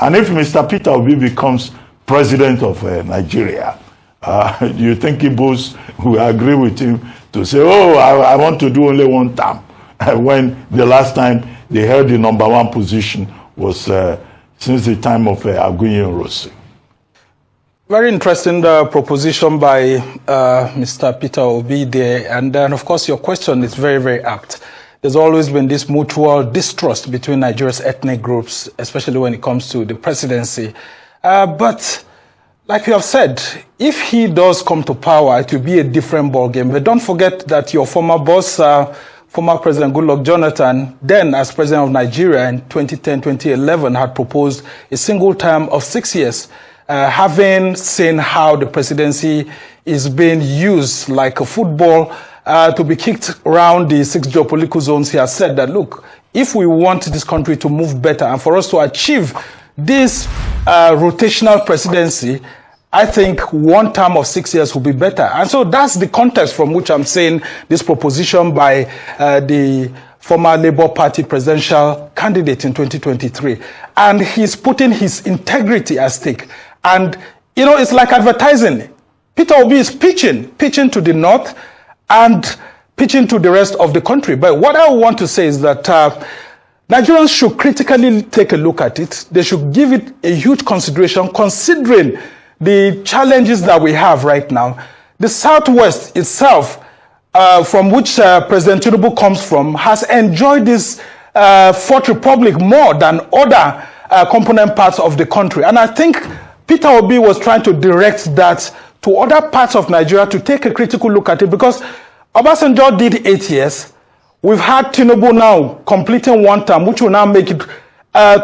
And if Mr. Peter Obi becomes president of Nigeria, you think Igbos will agree with him to say, oh, I want to do only one term, when the last time they held the #1 position was since the time of Aguiyi Ironsi? Very interesting proposition by Mr. Peter Obi there. And then, of course, your question is very, very apt. There's always been this mutual distrust between Nigeria's ethnic groups, especially when it comes to the presidency. But like you have said, if he does come to power, it will be a different ballgame. But don't forget that your former boss, former President Goodluck Jonathan, then as president of Nigeria in 2010-2011, had proposed a single term of 6 years. Having seen how the presidency is being used like a football to be kicked around the 6 geopolitical zones, he has said that, look, if we want this country to move better and for us to achieve this rotational presidency, I think one term of 6 years will be better. And so that's the context from which I'm saying this proposition by the former Labour Party presidential candidate in 2023. And he's putting his integrity at stake. And, you know, it's like advertising. Peter Obi is pitching to the north and pitching to the rest of the country. But what I want to say is that Nigerians should critically take a look at it. They should give it a huge consideration, considering the challenges that we have right now. The Southwest itself, from which President Tinubu comes from, has enjoyed this Fourth Republic more than other component parts of the country. And I think Peter Obi was trying to direct that to other parts of Nigeria to take a critical look at it, because Obasanjo did 8 years. We've had Tinubu now completing one term, which will now make it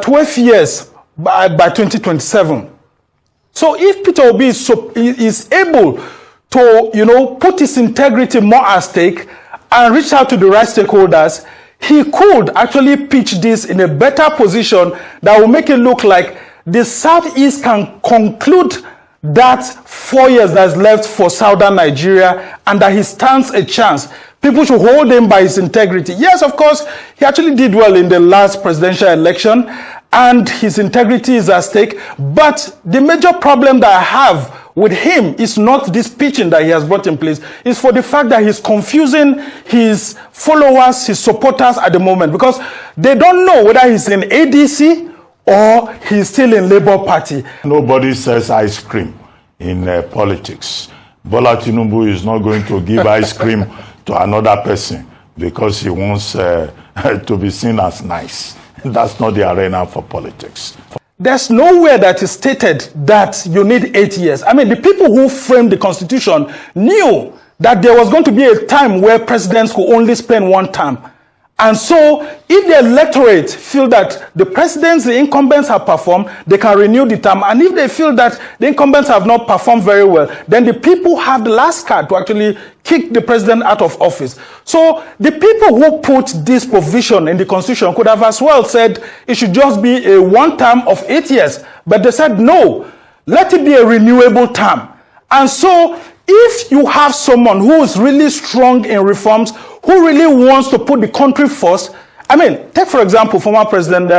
12 years by 2027. So if Peter Obi is able to, you know, put his integrity more at stake and reach out to the right stakeholders, he could actually pitch this in a better position that will make it look like the Southeast can conclude that 4 years that's left for Southern Nigeria and that he stands a chance. People should hold him by his integrity. Yes, of course, he actually did well in the last presidential election and his integrity is at stake. But the major problem that I have with him is not this pitching that he has brought in place. It's for the fact that he's confusing his followers, his supporters at the moment, because they don't know whether he's in ADC or he's still in Labour Party. Nobody sells ice cream in politics. Bola Tinubu is not going to give ice cream to another person because he wants to be seen as nice. That's not the arena for politics. There's nowhere that is stated that you need 8 years. I mean, the people who framed the Constitution knew that there was going to be a time where presidents could only spend one term. And so, if the electorate feel that the presidents, the incumbents have performed, they can renew the term. And if they feel that the incumbents have not performed very well, then the people have the last card to actually kick the president out of office. So, the people who put this provision in the Constitution could have as well said it should just be a one term of 8 years. But they said, no, let it be a renewable term. And so, if you have someone who is really strong in reforms, who really wants to put the country first, I mean, take for example, former President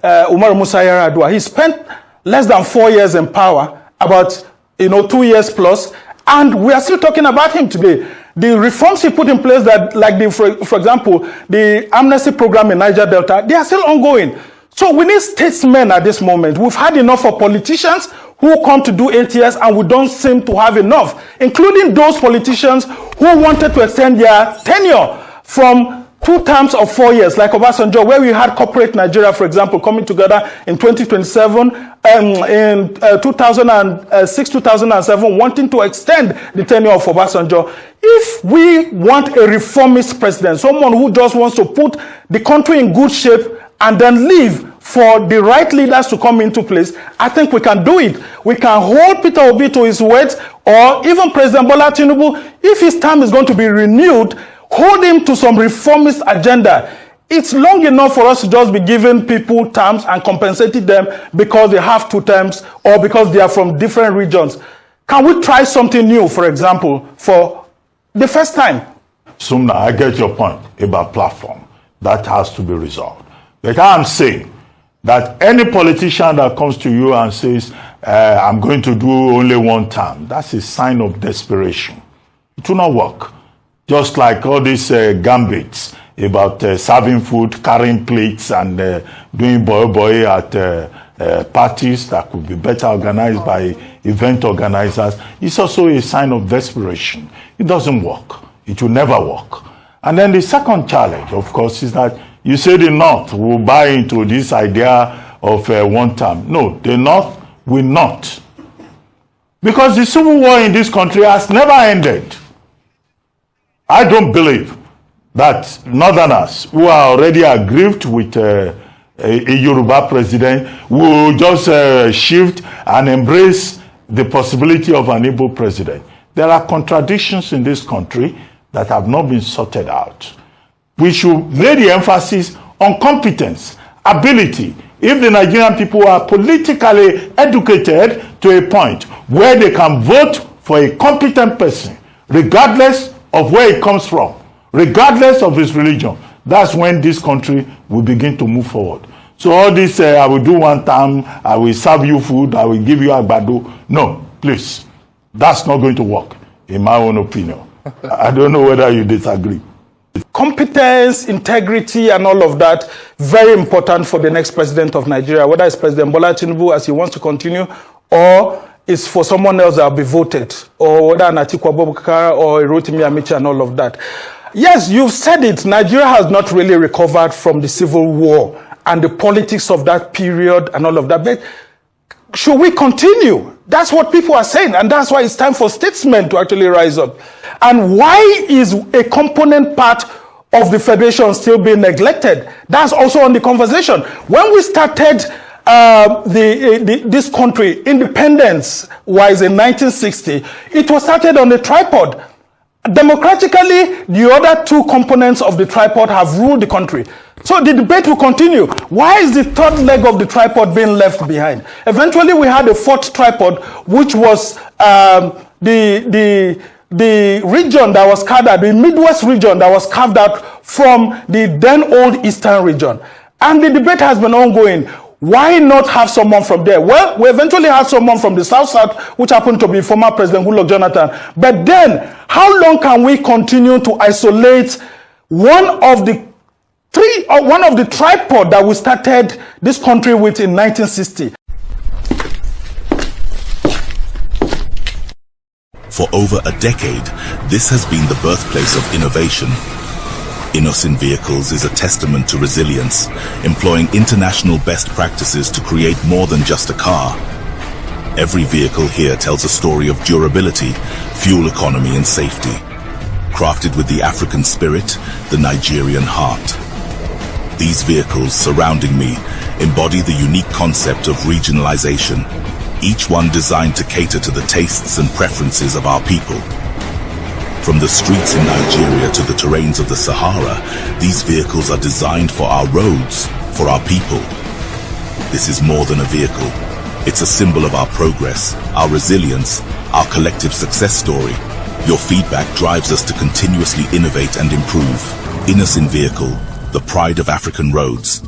Umaru Musa Yar'Adua. He spent less than 4 years in power, about 2 years plus, and we are still talking about him today. The reforms he put in place, that, like for example, the amnesty program in Niger Delta, they are still ongoing. So we need statesmen at this moment. We've had enough of politicians who come to do 8 years and we don't seem to have enough, including those politicians who wanted to extend their tenure from 2 terms of 4 years, like Obasanjo, where we had corporate Nigeria, for example, coming together in 2027, in 2006, 2007, wanting to extend the tenure of Obasanjo. If we want a reformist president, someone who just wants to put the country in good shape and then leave for the right leaders to come into place, I think we can do it. We can hold Peter Obi to his words, or even President Bola Tinubu, if his term is going to be renewed, hold him to some reformist agenda. It's long enough for us to just be giving people terms and compensating them because they have 2 terms or because they are from different regions. Can we try something new, for example, for the first time? Sumna, I get your point about platform. That has to be resolved. Like I'm saying, that any politician that comes to you and says, I'm going to do only one term, that's a sign of desperation. It will not work. Just like all these gambits about serving food, carrying plates, and doing boy at parties that could be better organized by event organizers. It's also a sign of desperation. It doesn't work. It will never work. And then the second challenge, of course, is that you say the North will buy into this idea of one term. No, the North will not. Because the civil war in this country has never ended. I don't believe that Northerners who are already aggrieved with a Yoruba president will just shift and embrace the possibility of an Igbo president. There are contradictions in this country that have not been sorted out. We should lay the emphasis on competence, ability. If the Nigerian people are politically educated to a point where they can vote for a competent person, regardless of where it comes from, regardless of his religion, that's when this country will begin to move forward. So all this, I will do one term, I will serve you food, I will give you agbado. No, please. That's not going to work, in my own opinion. I don't know whether you disagree. Competence, integrity, and all of that, very important for the next president of Nigeria, whether it's President Bola Tinubu as he wants to continue, or it's for someone else that will be voted, or whether an Atiku Abubakar or Rotimi Amici and all of that. Yes, you've said it. Nigeria has not really recovered from the civil war and the politics of that period and all of that. But should we continue? That's what people are saying, and that's why it's time for statesmen to actually rise up. And why is a component part of the federation still being neglected? That's also on the conversation. When we started this country, independence-wise in 1960, it was started on a tripod. Democratically, the other two components of the tripod have ruled the country. So the debate will continue. Why is the third leg of the tripod being left behind? Eventually, we had a fourth tripod, which was the region that was carved out, the Midwest region that was carved out from the then old Eastern region. And the debate has been ongoing. Why not have someone from there? Well, we eventually had someone from the South, which happened to be former President Goodluck Jonathan. But then, how long can we continue to isolate one of the tripod that we started this country with in 1960? For over a decade, this has been the birthplace of innovation. Innocent Vehicles is a testament to resilience, employing international best practices to create more than just a car. Every vehicle here tells a story of durability, fuel economy, and safety. Crafted with the African spirit, the Nigerian heart. These vehicles surrounding me embody the unique concept of regionalization, each one designed to cater to the tastes and preferences of our people. From the streets in Nigeria to the terrains of the Sahara, these vehicles are designed for our roads, for our people. This is more than a vehicle. It's a symbol of our progress, our resilience, our collective success story. Your feedback drives us to continuously innovate and improve. Innocent Vehicle, the pride of African roads.